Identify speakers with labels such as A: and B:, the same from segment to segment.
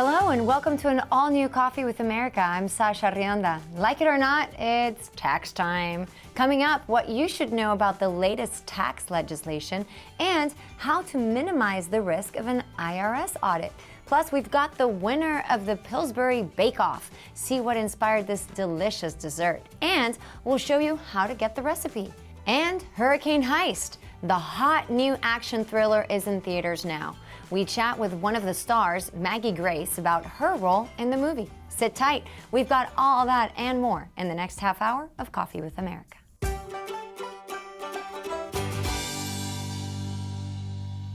A: Hello and welcome to an all-new Coffee with America. I'm Sasha Rionda. Like it or not, it's tax time. Coming up, what you should know about the latest tax legislation and how to minimize the risk of an IRS audit. Plus, we've got the winner of the Pillsbury Bake-off. See what inspired this delicious dessert. And we'll show you how to get the recipe. And Hurricane Heist. The hot new action thriller is in theaters now. We chat with one of the stars, Maggie Grace, about her role in the movie. Sit tight. We've got all that and more in the next half hour of Coffee with America.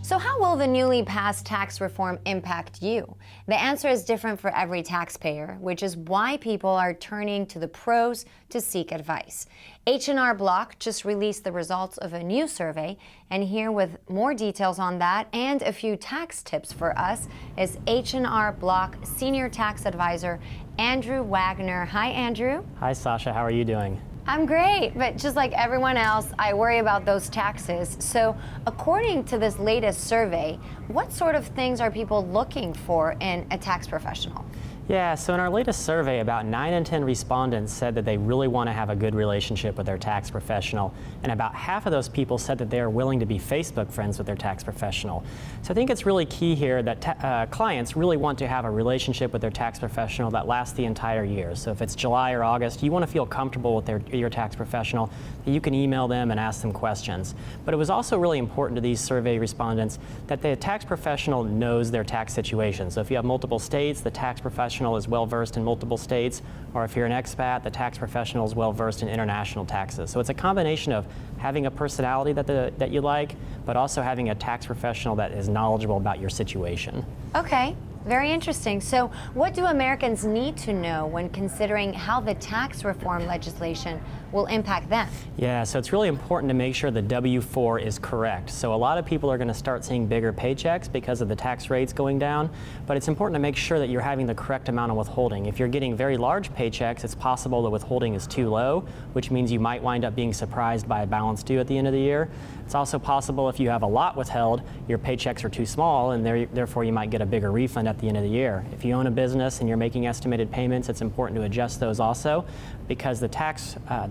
A: So how will the newly passed tax reform impact you? The answer is different for every taxpayer, which is why people are turning to the pros to seek advice. H&R Block just released the results of a new survey, and here with more details on that and a few tax tips for us is H&R Block Senior Tax Advisor Andrew Wagner. Hi, Andrew.
B: Hi, Sasha. How are you doing?
A: I'm great, but just like everyone else, I worry about those taxes. So according to this latest survey, what sort of things are people looking for in a tax professional?
B: Yeah, so in our latest survey, about 9 in 10 respondents said that they really want to have a good relationship with their tax professional, and about half of those people said that they are willing to be Facebook friends with their tax professional. So I think it's really key here that clients really want to have a relationship with their tax professional that lasts the entire year. So if it's July or August, you want to feel comfortable with your tax professional, that you can email them and ask them questions. But it was also really important to these survey respondents that the tax professional knows their tax situation. So if you have multiple states, the tax professional is well versed in multiple states, or if you're an expat, the tax professional is well versed in international taxes. So it's a combination of having a personality that you like, but also having a tax professional that is knowledgeable about your situation.
A: Okay. Very interesting. So what do Americans need to know when considering how the tax reform legislation will impact them?
B: Yeah, so it's really important to make sure the W-4 is correct. So a lot of people are going to start seeing bigger paychecks because of the tax rates going down, but it's important to make sure that you're having the correct amount of withholding. If you're getting very large paychecks, it's possible the withholding is too low, which means you might wind up being surprised by a balance due at the end of the year. It's also possible if you have a lot withheld, your paychecks are too small, and therefore you might get a bigger refund at the end of the year. If you own a business and you're making estimated payments, it's important to adjust those also, because the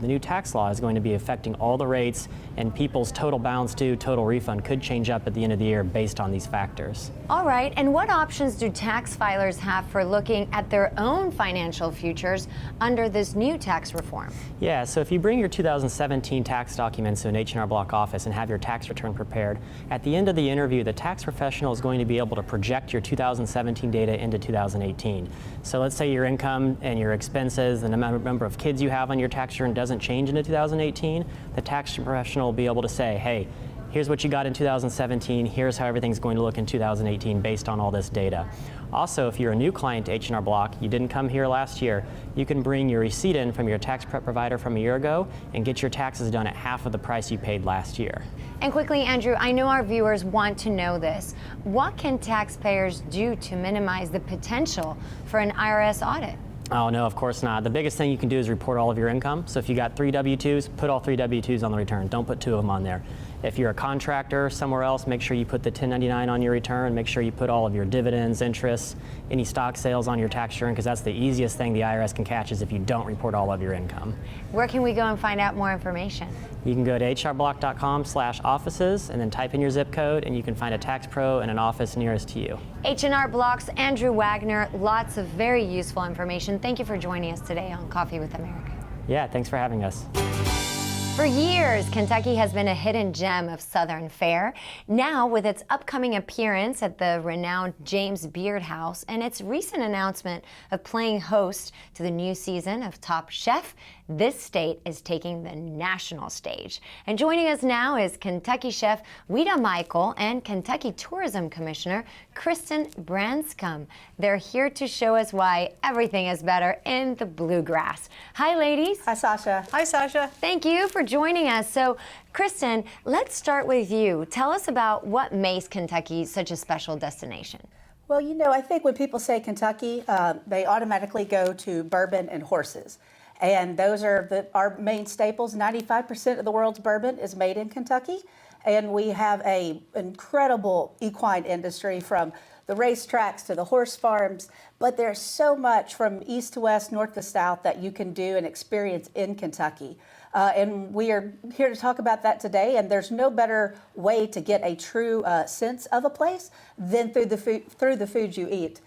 B: new tax law is going to be affecting all the rates, and people's total balance due, total refund could change up at the end of the year based on these factors.
A: All right, and what options do tax filers have for looking at their own financial futures under this new tax reform?
B: Yeah, so if you bring your 2017 tax documents to an H&R Block office and have your tax return prepared, at the end of the interview, the tax professional is going to be able to project your 2017 data into 2018. So let's say your income and your expenses and the number of kids you have on your tax return doesn't change into 2018, the tax professional will be able to say, hey, here's what you got in 2017, here's how everything's going to look in 2018 based on all this data. Also, if you're a new client to H&R Block, you didn't come here last year, you can bring your receipt in from your tax prep provider from a year ago and get your taxes done at half of the price you paid last year.
A: And quickly, Andrew, I know our viewers want to know this. What can taxpayers do to minimize the potential for an IRS audit?
B: Oh, no, of course not. The biggest thing you can do is report all of your income. So if you got 3 W-2s, put all 3 W-2s on the return. Don't put 2 of them on there. If you're a contractor somewhere else, make sure you put the 1099 on your return. Make sure you put all of your dividends, interests, any stock sales on your tax return, because that's the easiest thing the IRS can catch is if you don't report all of your income.
A: Where can we go and find out more information?
B: You can go to hrblock.com/offices and then type in your zip code, and you can find a tax pro and an office nearest to you.
A: H&R Block's Andrew Wagner, lots of very useful information. Thank you for joining us today on Coffee with America.
B: Yeah, thanks for having us.
A: For years, Kentucky has been a hidden gem of Southern fare. Now, with its upcoming appearance at the renowned James Beard House and its recent announcement of playing host to the new season of Top Chef, this state is taking the national stage. And joining us now is Kentucky chef Ouita Michel and Kentucky Tourism Commissioner Kristen Branscum. They're here to show us why everything is better in the Bluegrass. Hi, ladies.
C: Hi, Sasha.
D: Hi, Sasha.
A: Thank you for joining us. So, Kristen, let's start with you. Tell us about what makes Kentucky such a special destination.
C: Well, you know, I think when people say Kentucky, they automatically go to bourbon and horses. And those are our main staples. 95% of the world's bourbon is made in Kentucky. And we have an incredible equine industry, from the racetracks to the horse farms, but there's so much from east to west, north to south that you can do and experience in Kentucky. And we are here to talk about that today, and there's no better way to get a true sense of a place than through the food you eat.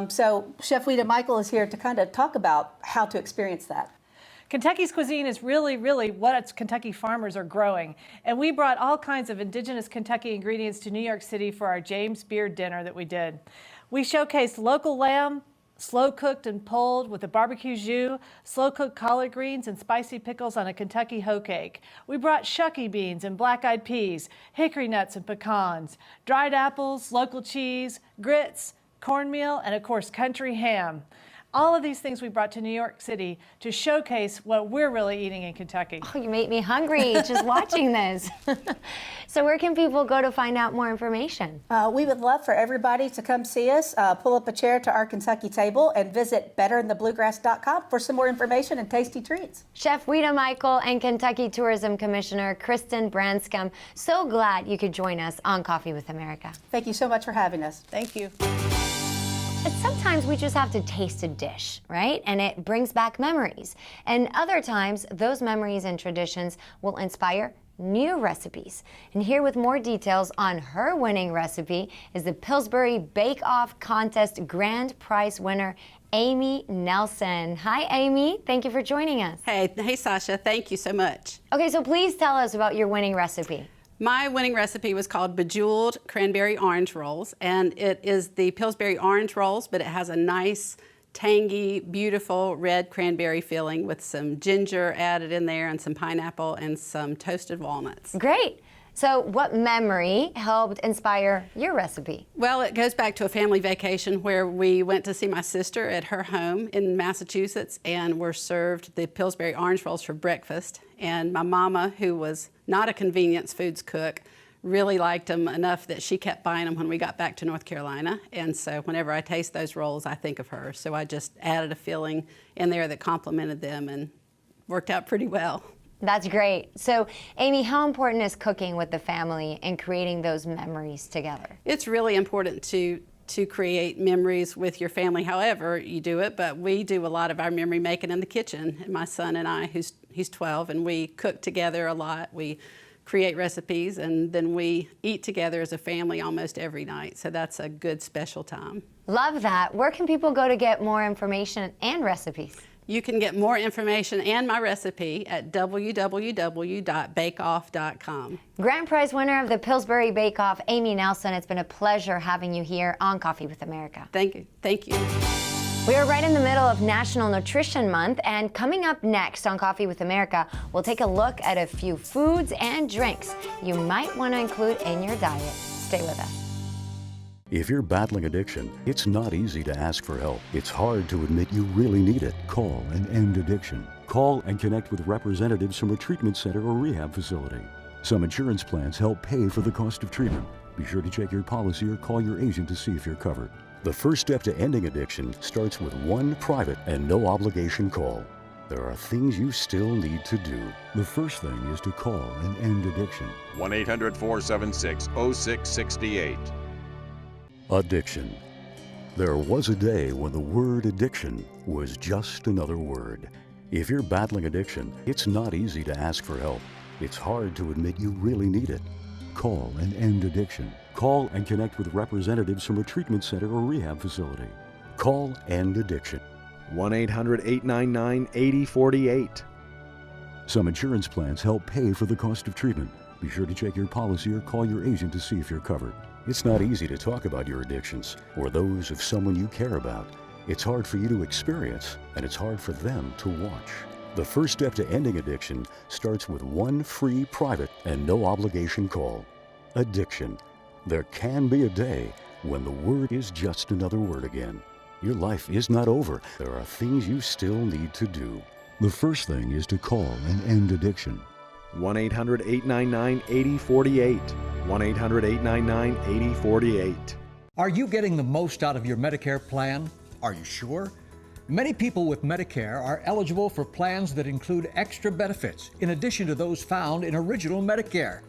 C: So Chef Ouita Michel is here to kind of talk about how to experience that.
D: Kentucky's cuisine is really what Kentucky farmers are growing. And we brought all kinds of indigenous Kentucky ingredients to New York City for our James Beard dinner that we did. We showcased local lamb, slow cooked and pulled with a barbecue jus, slow cooked collard greens and spicy pickles on a Kentucky hoe cake. We brought shucky beans and black-eyed peas, hickory nuts and pecans, dried apples, local cheese, grits, cornmeal, and of course country ham. All of these things we brought to New York City to showcase what we're really eating in Kentucky.
A: Oh, you made me hungry just watching this. So where can people go to find out more information?
C: We would love for everybody to come see us, pull up a chair to our Kentucky table, and visit betterinthebluegrass.com for some more information and tasty treats.
A: Chef Ouita Michel and Kentucky Tourism Commissioner Kristen Branscum, so glad you could join us on Coffee with America.
C: Thank you so much for having us.
D: Thank you.
A: But sometimes we just have to taste a dish, right? And it brings back memories. And other times, those memories and traditions will inspire new recipes. And here with more details on her winning recipe is the Pillsbury Bake-off contest grand prize winner, Amy Nelson. Hi, Amy. Thank you for joining us.
E: Hey, Sasha. Thank you so much.
A: Okay, so please tell us about your winning recipe.
E: My winning recipe was called Bejeweled Cranberry Orange Rolls, and it is the Pillsbury orange rolls, but it has a nice, tangy, beautiful red cranberry filling with some ginger added in there and some pineapple and some toasted walnuts.
A: Great. So what memory helped inspire your recipe?
E: Well, it goes back to a family vacation where we went to see my sister at her home in Massachusetts and were served the Pillsbury orange rolls for breakfast. And my mama, who was not a convenience foods cook, really liked them enough that she kept buying them when we got back to North Carolina. And so whenever I taste those rolls, I think of her. So I just added a filling in there that complemented them and worked out pretty well.
A: That's great. So, Amy, how important is cooking with the family and creating those memories together?
E: It's really important to create memories with your family, however you do it, but we do a lot of our memory making in the kitchen. My son and I, he's 12, and we cook together a lot. We create recipes, and then we eat together as a family almost every night, so that's a good special time.
A: Love that. Where can people go to get more information and recipes?
E: You can get more information and my recipe at www.bakeoff.com.
A: Grand prize winner of the Pillsbury Bake-off, Amy Nelson, it's been a pleasure having you here on Coffee with America.
E: Thank you. Thank you.
A: We are right in the middle of National Nutrition Month, and coming up next on Coffee with America, we'll take a look at a few foods and drinks you might want to include in your diet. Stay with us.
F: If you're battling addiction, it's not easy to ask for help. It's hard to admit you really need it. Call and end addiction. Call and connect with representatives from a treatment center or rehab facility. Some insurance plans help pay for the cost of treatment. Be sure to check your policy or call your agent to see if you're covered. The first step to ending addiction starts with one private and no obligation call. There are things you still need to do. The first thing is to call and end addiction.
G: 1-800-476-0668.
F: Addiction. There was a day when the word addiction was just another word. If you're battling addiction, it's not easy to ask for help. It's hard to admit you really need it. Call and end addiction. Call and connect with representatives from a treatment center or rehab facility. Call End Addiction.
G: 1-800-899-8048.
F: Some insurance plans help pay for the cost of treatment. Be sure to check your policy or call your agent to see if you're covered. It's not easy to talk about your addictions or those of someone you care about. It's hard for you to experience, and it's hard for them to watch. The first step to ending addiction starts with one free, private, and no obligation call. Addiction. There can be a day when the word is just another word again. Your life is not over. There are things you still need to do. The first thing is to call and end addiction.
G: 1-800-899-8048. 1-800-899-8048.
H: Are you getting the most out of your Medicare plan? Are you sure? Many people with Medicare are eligible for plans that include extra benefits in addition to those found in original Medicare.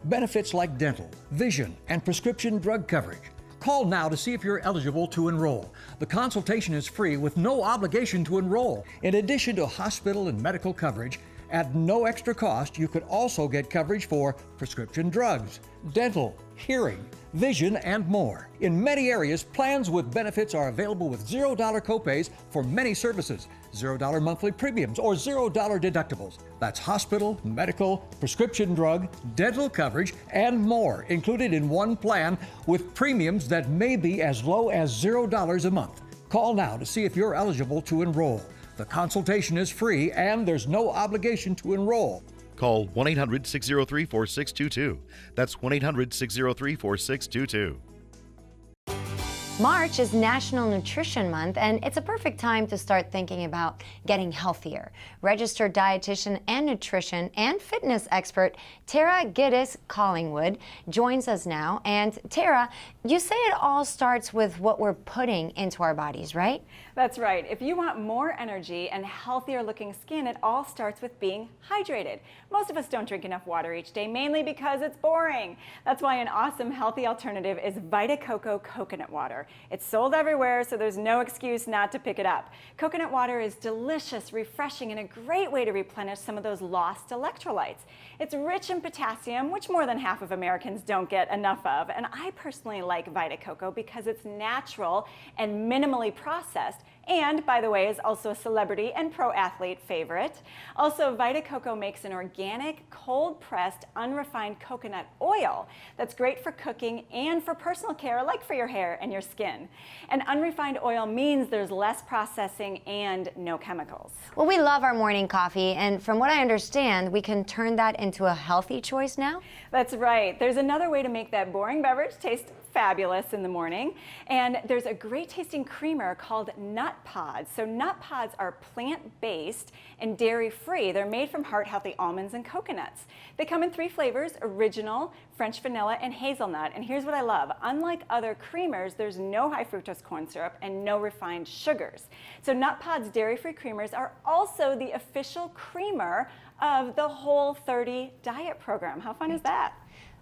H: Benefits like dental, vision, and prescription drug coverage. Call now to see if you're eligible to enroll. The consultation is free with no obligation to enroll. In addition to hospital and medical coverage, at no extra cost, you could also get coverage for prescription drugs, dental, hearing, vision, and more. In many areas, plans with benefits are available with $0 copays for many services, $0 monthly premiums, or $0 deductibles. That's hospital, medical, prescription drug, dental coverage, and more included in one plan with premiums that may be as low as $0 a month. Call now to see if you're eligible to enroll. The consultation is free and there's no obligation to enroll.
I: Call 1-800-603-4622. That's 1-800-603-4622.
A: March is National Nutrition Month, and it's a perfect time to start thinking about getting healthier. Registered dietitian and nutrition and fitness expert Tara Gidus Collingwood joins us now. And Tara, you say it all starts with what we're putting into our bodies, right?
J: That's right. If you want more energy and healthier looking skin, it all starts with being hydrated. Most of us don't drink enough water each day, mainly because it's boring. That's why an awesome healthy alternative is Vita Coco coconut water. It's sold everywhere, so there's no excuse not to pick it up. Coconut water is delicious, refreshing, and a great way to replenish some of those lost electrolytes. It's rich in potassium, which more than half of Americans don't get enough of, and I personally like Vita Coco because it's natural and minimally processed, and, by the way, is also a celebrity and pro athlete favorite. Also, Vita Coco makes an organic, cold-pressed, unrefined coconut oil that's great for cooking and for personal care, like for your hair and your skin. And unrefined oil means there's less processing and no chemicals.
A: Well, we love our morning coffee, and from what I understand, we can turn that into a healthy choice now?
J: That's right. There's another way to make that boring beverage taste fabulous in the morning, and there's a great tasting creamer called Nut Pods. So Nut Pods are plant-based and dairy-free. They're made from heart-healthy almonds and coconuts. They come in 3 flavors: original, French vanilla, and hazelnut. And here's what I love. Unlike other creamers, there's no high fructose corn syrup and no refined sugars. So Nut Pods dairy-free creamers are also the official creamer of the Whole30 diet program. How fun is that?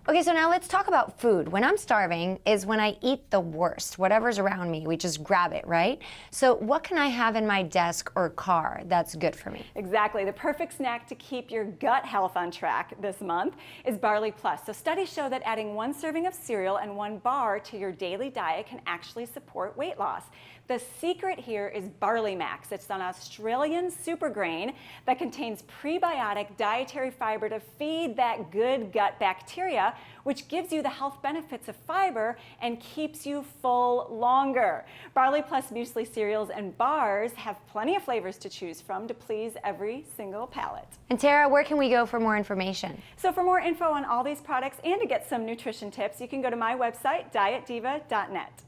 A: Okay, so now let's talk about food. When I'm starving is when I eat the worst. Whatever's around me, we just grab it, right? So what can I have in my desk or car that's good for me?
J: Exactly. The perfect snack to keep your gut health on track this month is Barley Plus. So studies show that adding 1 serving of cereal and 1 bar to your daily diet can actually support weight loss. The secret here is Barley Max. It's an Australian super grain that contains prebiotic dietary fiber to feed that good gut bacteria, which gives you the health benefits of fiber and keeps you full longer. Barley Plus muesli cereals and bars have plenty of flavors to choose from to please every single palate.
A: And Tara, where can we go for more information?
J: So for more info on all these products and to get some nutrition tips, you can go to my website, dietdiva.net.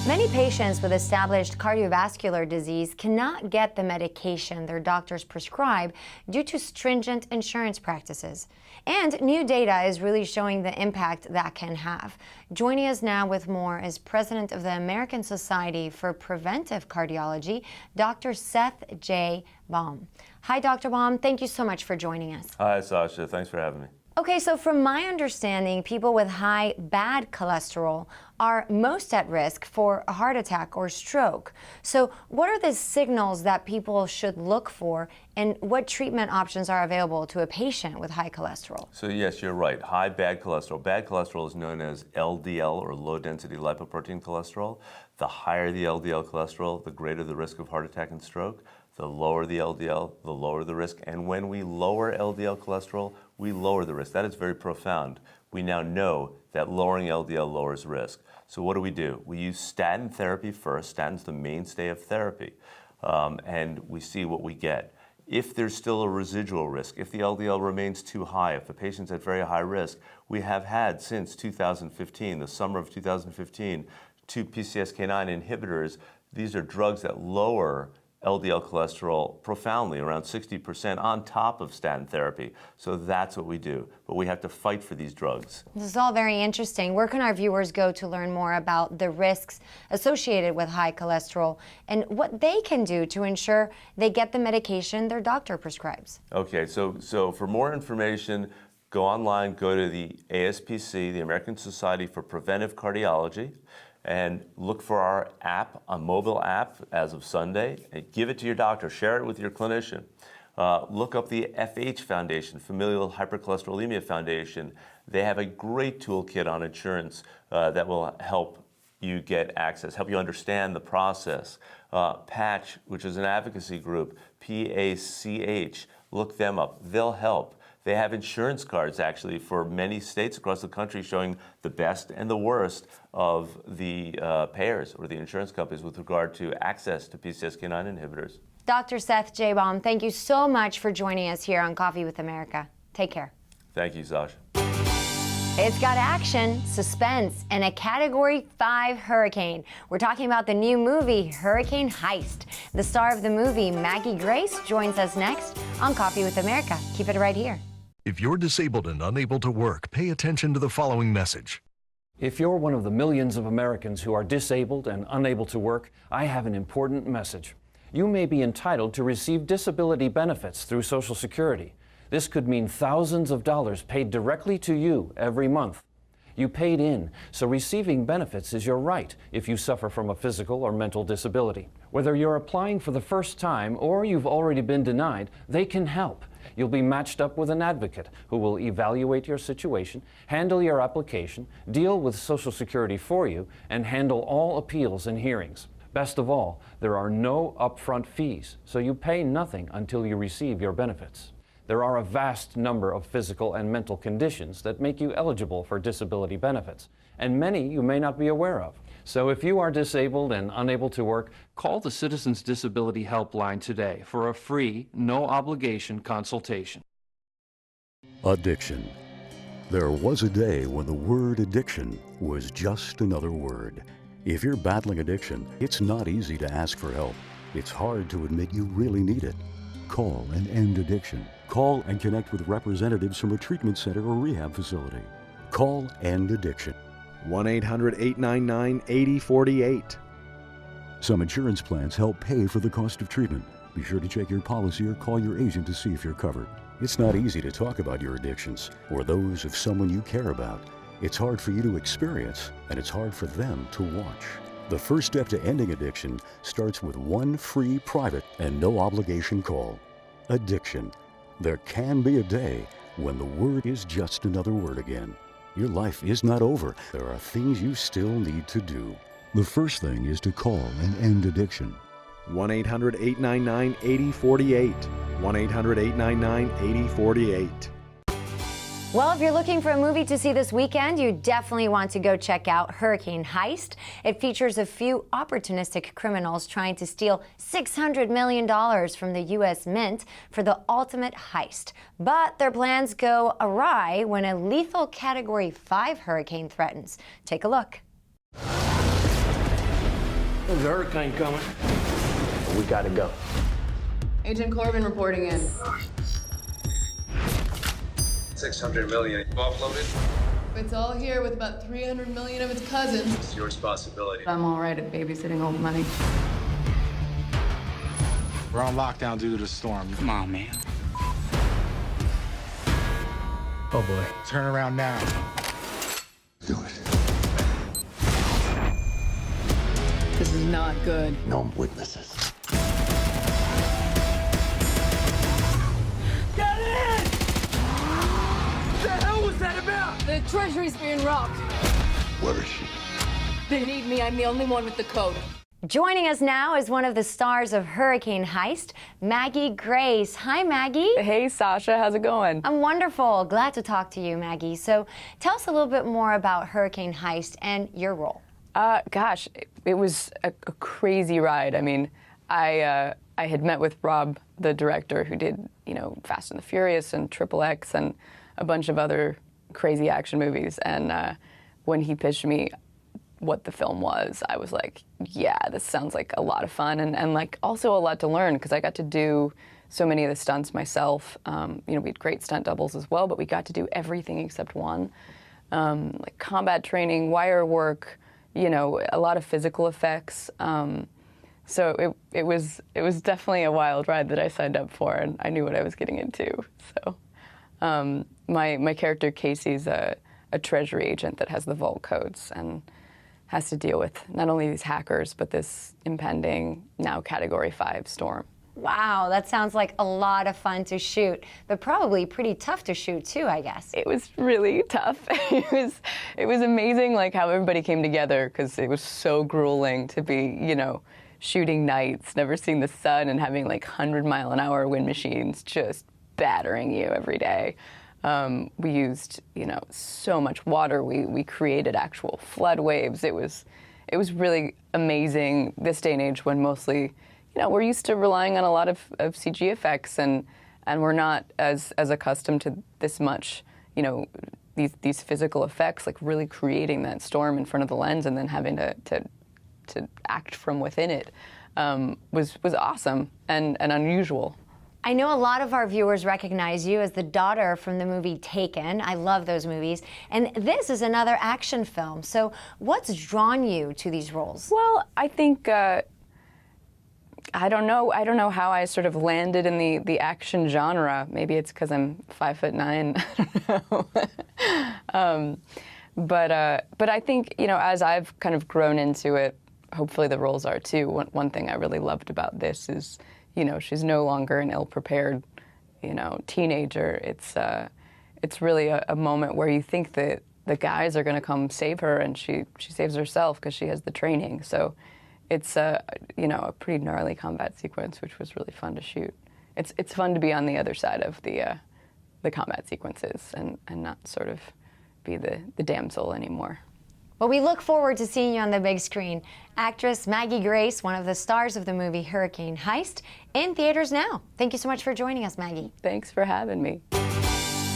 A: Many patients with established cardiovascular disease cannot get the medication their doctors prescribe due to stringent insurance practices. And new data is really showing the impact that can have. Joining us now with more is President of the American Society for Preventive Cardiology, Dr. Seth J. Baum. Hi, Dr. Baum. Thank you so much for joining us.
K: Hi, Sasha. Thanks for having me.
A: Okay, so from my understanding, people with high bad cholesterol are most at risk for a heart attack or stroke. So what are the signals that people should look for, and what treatment options are available to a patient with high cholesterol?
K: So yes, you're right. High bad cholesterol. Bad cholesterol is known as LDL, or low density lipoprotein cholesterol. The higher the LDL cholesterol, the greater the risk of heart attack and stroke. The lower the LDL, the lower the risk. And when we lower LDL cholesterol, we lower the risk. That is very profound. We now know that lowering LDL lowers risk. So what do? We use statin therapy first. Statin's the mainstay of therapy. And we see what we get. If there's still a residual risk, if the LDL remains too high, if the patient's at very high risk, we have had since 2015, the summer of 2015, 2 PCSK9 inhibitors. These are drugs that lower LDL cholesterol profoundly, around 60% on top of statin therapy. So that's what we do. But we have to fight for these drugs.
A: This is all very interesting. Where can our viewers go to learn more about the risks associated with high cholesterol and what they can do to ensure they get the medication their doctor prescribes?
K: Okay, so for more information, go online, go to the ASPC, the American Society for Preventive Cardiology, and look for our app, a mobile app as of Sunday, and give it to your doctor, share it with your clinician. Look up the FH Foundation, Familial Hypercholesterolemia Foundation. They have a great toolkit on insurance that will help you get access, help you understand the process. Patch, which is an advocacy group, PACH, look them up. They'll help. They have insurance cards, actually, for many states across the country showing the best and the worst of the payers or the insurance companies with regard to access to PCSK9 inhibitors.
A: Dr. Seth J. Baum, thank you so much for joining us here on Coffee with America. Take care.
K: Thank you, Sasha.
A: It's got action, suspense, and a Category 5 hurricane. We're talking about the new movie, Hurricane Heist. The star of the movie, Maggie Grace, joins us next on Coffee with America. Keep it right here.
I: If you're disabled and unable to work, pay attention to the following message.
L: If you're one of the millions of Americans who are disabled and unable to work, I have an important message. You may be entitled to receive disability benefits through Social Security. This could mean thousands of dollars paid directly to you every month. You paid in, so receiving benefits is your right if you suffer from a physical or mental disability. Whether you're applying for the first time or you've already been denied, they can help. You'll be matched up with an advocate who will evaluate your situation, handle your application, deal with Social Security for you, and handle all appeals and hearings. Best of all, there are no upfront fees, so you pay nothing until you receive your benefits. There are a vast number of physical and mental conditions that make you eligible for disability benefits, and many you may not be aware of. So if you are disabled and unable to work, call the Citizens Disability Helpline today for a free, no-obligation consultation.
F: Addiction. There was a day when the word addiction was just another word. If you're battling addiction, it's not easy to ask for help. It's hard to admit you really need it. Call and end addiction. Call and connect with representatives from a treatment center or rehab facility. Call End Addiction.
G: 1-800-899-8048.
F: Some insurance plans help pay for the cost of treatment. Be sure to check your policy or call your agent to see if you're covered. It's not easy to talk about your addictions or those of someone you care about. It's hard for you to experience, and it's hard for them to watch. The first step to ending addiction starts with one free, private, and no-obligation call. Addiction. There can be a day when the word is just another word again. Your life is not over. There are things you still need to do. The first thing is to call and end addiction.
G: 1-800-899-8048. 1-800-899-8048.
A: Well, if you're looking for a movie to see this weekend, you definitely want to go check out Hurricane Heist. It features a few opportunistic criminals trying to steal $600 million from the U.S. Mint for the ultimate heist. But their plans go awry when a lethal Category 5 hurricane threatens. Take a look.
M: There's a hurricane coming. We gotta go.
N: Agent Corbin reporting in.
O: 600 million offloaded.
N: It's all here with about 300 million of its cousins.
O: It's your responsibility.
N: I'm all right at babysitting old money.
P: We're on lockdown due to the storm. Come on, man.
M: Oh boy.
P: Turn around now.
M: Do it.
N: This is not good.
M: No witnesses.
N: Get in! What the hell was that about? The treasury's being robbed.
M: Where is she?
N: They need me. I'm the only one with the code.
A: Joining us now is one of the stars of Hurricane Heist, Maggie Grace. Hi, Maggie.
Q: Hey, Sasha. How's it going?
A: I'm wonderful. Glad to talk to you, Maggie. So tell us a little bit more about Hurricane Heist and your role.
Q: Gosh, it was a crazy ride. I mean, I had met with Rob, the director, who did, Fast and the Furious and XXX and a bunch of other crazy action movies. And when he pitched me what the film was, I was like, yeah, this sounds like a lot of fun and like also a lot to learn because I got to do so many of the stunts myself. We had great stunt doubles as well, but we got to do everything except one. Like combat training, wire work, a lot of physical effects. So it was definitely a wild ride that I signed up for, and I knew what I was getting into. So My character Casey's a treasury agent that has the vault codes and has to deal with not only these hackers, but this impending, now Category 5 storm.
A: Wow, that sounds like a lot of fun to shoot, but probably pretty tough to shoot too, I guess.
Q: It was really tough. It was amazing, like how everybody came together, because it was so grueling to be, you know, shooting nights, never seeing the sun, and having like 100-mile-an-hour wind machines just battering you every day. We used, you know, so much water. We created actual flood waves. It was really amazing this day and age when mostly, you know, we're used to relying on a lot of CG effects, and we're not as accustomed to this much, you know, these physical effects, like really creating that storm in front of the lens and then having to act from within it was awesome and unusual.
A: I know a lot of our viewers recognize you as the daughter from the movie Taken. I love those movies. And this is another action film. So what's drawn you to these roles?
Q: Well, I think, I don't know how I sort of landed in the action genre. Maybe it's because I'm 5'9". I don't know. But I think, you know, as I've kind of grown into it, hopefully the roles are too. One thing I really loved about this is, you know, she's no longer an ill-prepared, you know, teenager. It's really a moment where you think that the guys are going to come save her, and she saves herself because she has the training. So it's you know, a pretty gnarly combat sequence, which was really fun to shoot. It's fun to be on the other side of the combat sequences and not sort of be the damsel anymore.
A: Well, we look forward to seeing you on the big screen. Actress Maggie Grace, one of the stars of the movie Hurricane Heist, in theaters now. Thank you so much for joining us, Maggie.
Q: Thanks for having me.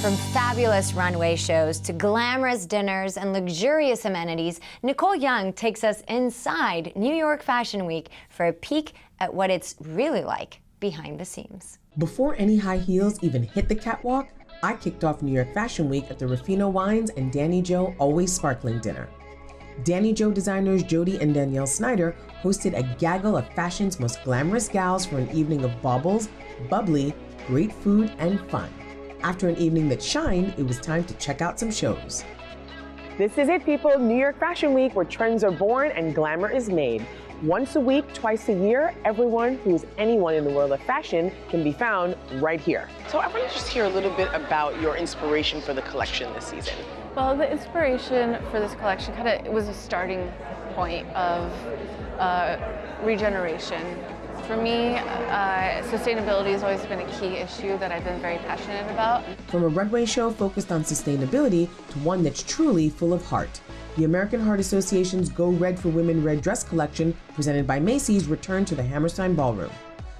A: From fabulous runway shows to glamorous dinners and luxurious amenities, Nicole Young takes us inside New York Fashion Week for a peek at what it's really like behind the scenes.
R: Before any high heels even hit the catwalk, I kicked off New York Fashion Week at the Ruffino Wines and Danny Joe Always Sparkling dinner. Danny Joe designers Jody and Danielle Snyder hosted a gaggle of fashion's most glamorous gals for an evening of baubles, bubbly, great food, and fun. After an evening that shined, it was time to check out some shows.
S: This is it, people. New York Fashion Week, where trends are born and glamour is made. Once a week, twice a year, everyone who's anyone in the world of fashion can be found right here. So I want to just hear a little bit about your inspiration for the collection this season.
Q: Well, the inspiration for this collection it was a starting point of regeneration. For me, sustainability has always been a key issue that I've been very passionate about.
R: From a runway show focused on sustainability to one that's truly full of heart. The American Heart Association's Go Red for Women Red Dress collection, presented by Macy's, returned to the Hammerstein Ballroom.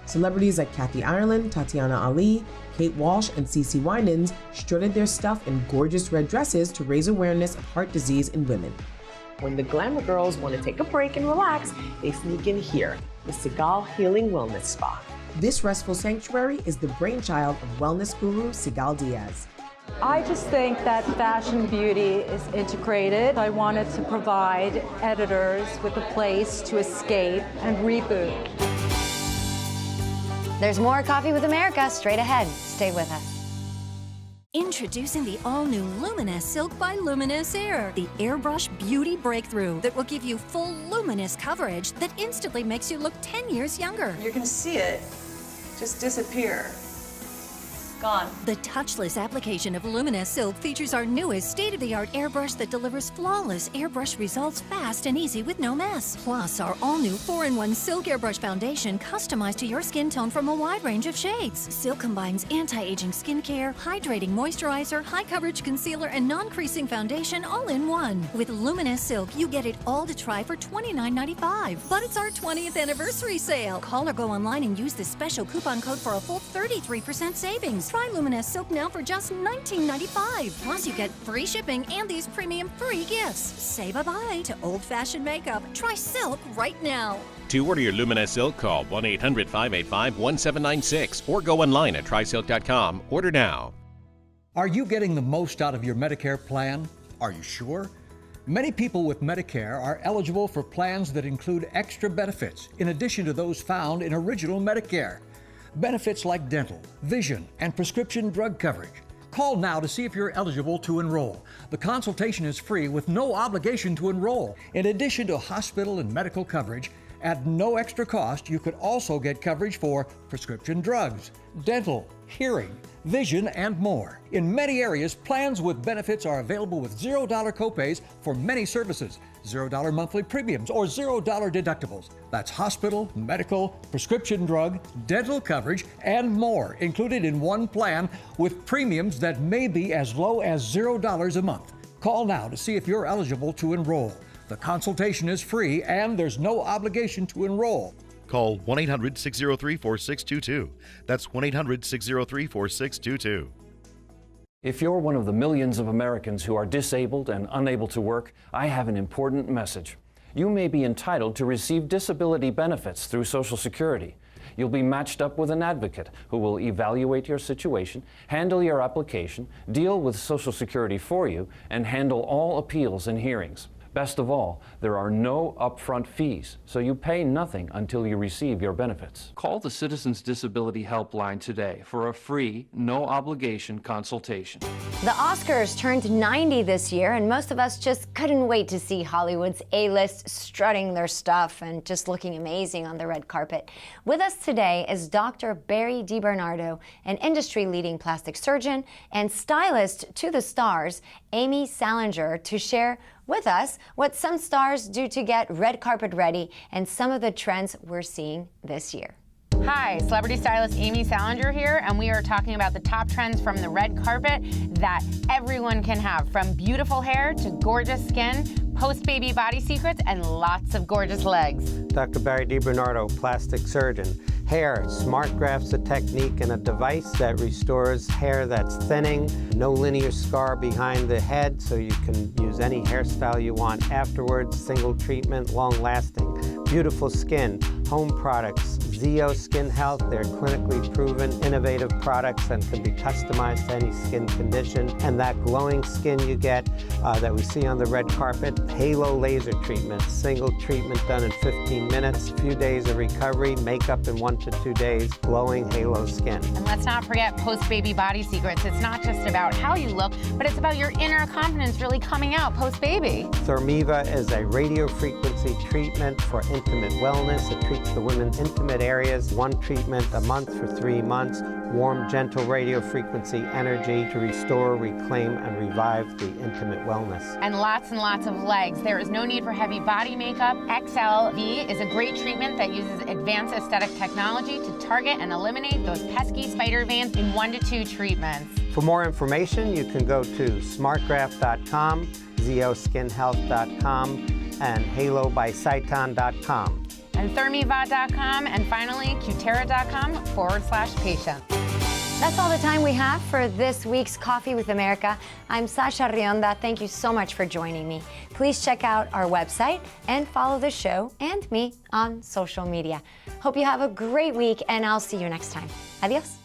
R: Celebrities like Kathy Ireland, Tatiana Ali, Kate Walsh, and CeCe Winans strutted their stuff in gorgeous red dresses to raise awareness of heart disease in women.
S: When the glamour girls want to take a break and relax, they sneak in here, the Segal Healing Wellness Spa.
R: This restful sanctuary is the brainchild of wellness guru Segal Diaz.
T: I just think that fashion beauty is integrated. I wanted to provide editors with a place to escape and reboot.
A: There's more Coffee with America straight ahead. Stay with us.
U: Introducing the all-new Luminous Silk by Luminous Air, the airbrush beauty breakthrough that will give you full luminous coverage that instantly makes you look 10 years younger.
V: You're gonna see it just disappear. Gone.
U: The touchless application of Luminous Silk features our newest state-of-the-art airbrush that delivers flawless airbrush results fast and easy with no mess. Plus, our all-new 4-in-1 Silk Airbrush Foundation customized to your skin tone from a wide range of shades. Silk combines anti-aging skincare, hydrating moisturizer, high-coverage concealer, and non-creasing foundation all in one. With Luminous Silk, you get it all to try for $29.95. But it's our 20th anniversary sale. Call or go online and use this special coupon code for a full 33% savings. Try Luminous Silk now for just $19.95. Plus, you get free shipping and these premium free gifts. Say bye-bye to old-fashioned makeup. Try Silk right now.
W: To order your Luminous Silk, call 1-800-585-1796 or go online at trysilk.com. Order now.
H: Are you getting the most out of your Medicare plan? Are you sure? Many people with Medicare are eligible for plans that include extra benefits in addition to those found in original Medicare. Benefits like dental, vision, and prescription drug coverage. Call now to see if you're eligible to enroll. The consultation is free with no obligation to enroll. In addition to hospital and medical coverage, at no extra cost, you could also get coverage for prescription drugs, dental, hearing, vision, and more. In many areas, plans with benefits are available with $0 copays for many services, $0 monthly premiums, or $0 deductibles. That's hospital, medical, prescription drug, dental coverage, and more included in one plan with premiums that may be as low as $0 a month. Call now to see if you're eligible to enroll. The consultation is free and there's no obligation to enroll.
B: Call 1-800-603-4622. That's 1-800-603-4622.
L: If you're one of the millions of Americans who are disabled and unable to work, I have an important message. You may be entitled to receive disability benefits through Social Security. You'll be matched up with an advocate who will evaluate your situation, handle your application, deal with Social Security for you, and handle all appeals and hearings. Best of all, there are no upfront fees, so you pay nothing until you receive your benefits. Call the Citizens Disability Helpline today for a free, no-obligation consultation.
A: The Oscars turned 90 this year, and most of us just couldn't wait to see Hollywood's A-list strutting their stuff and just looking amazing on the red carpet. With us today is Dr. Barry DiBernardo, an industry-leading plastic surgeon and stylist to the stars, Amy Salinger, to share with us what some stars do to get red carpet ready and some of the trends we're seeing this year.
C: Hi, celebrity stylist Amy Salinger here, and we are talking about the top trends from the red carpet that everyone can have, from beautiful hair to gorgeous skin, post-baby body secrets, and lots of gorgeous legs.
D: Dr. Barry DiBernardo, plastic surgeon. Hair, Smart Graft's a technique and a device that restores hair that's thinning, no linear scar behind the head, so you can use any hairstyle you want afterwards, single treatment, long-lasting. Beautiful skin, home products, Zeo Skin Health, they're clinically proven, innovative products and can be customized to any skin condition. And that glowing skin you get that we see on the red carpet, Halo laser treatment, single treatment done in 15 minutes, few days of recovery, makeup in 1 to 2 days, glowing halo skin.
C: And let's not forget post-baby body secrets. It's not just about how you look, but it's about your inner confidence really coming out post-baby.
D: Thermiva is a radio frequency treatment for intimate wellness. It treats the women's intimate areas, 1 treatment a month for 3 months. Warm, gentle radio frequency energy to restore, reclaim, and revive the intimate wellness.
C: And lots of legs. There is no need for heavy body makeup. XLV is a great treatment that uses advanced aesthetic technology to target and eliminate those pesky spider veins in 1 to 2 treatments.
D: For more information, you can go to smartgraft.com, zeoskinhealth.com, and halobycyton.com.
C: And thermiva.com, and finally cutera.com/patient.
A: That's all the time we have for this week's Coffee with America. I'm Sasha Rionda. Thank you so much for joining me. Please check out our website and follow the show and me on social media. Hope you have a great week, and I'll see you next time. Adios.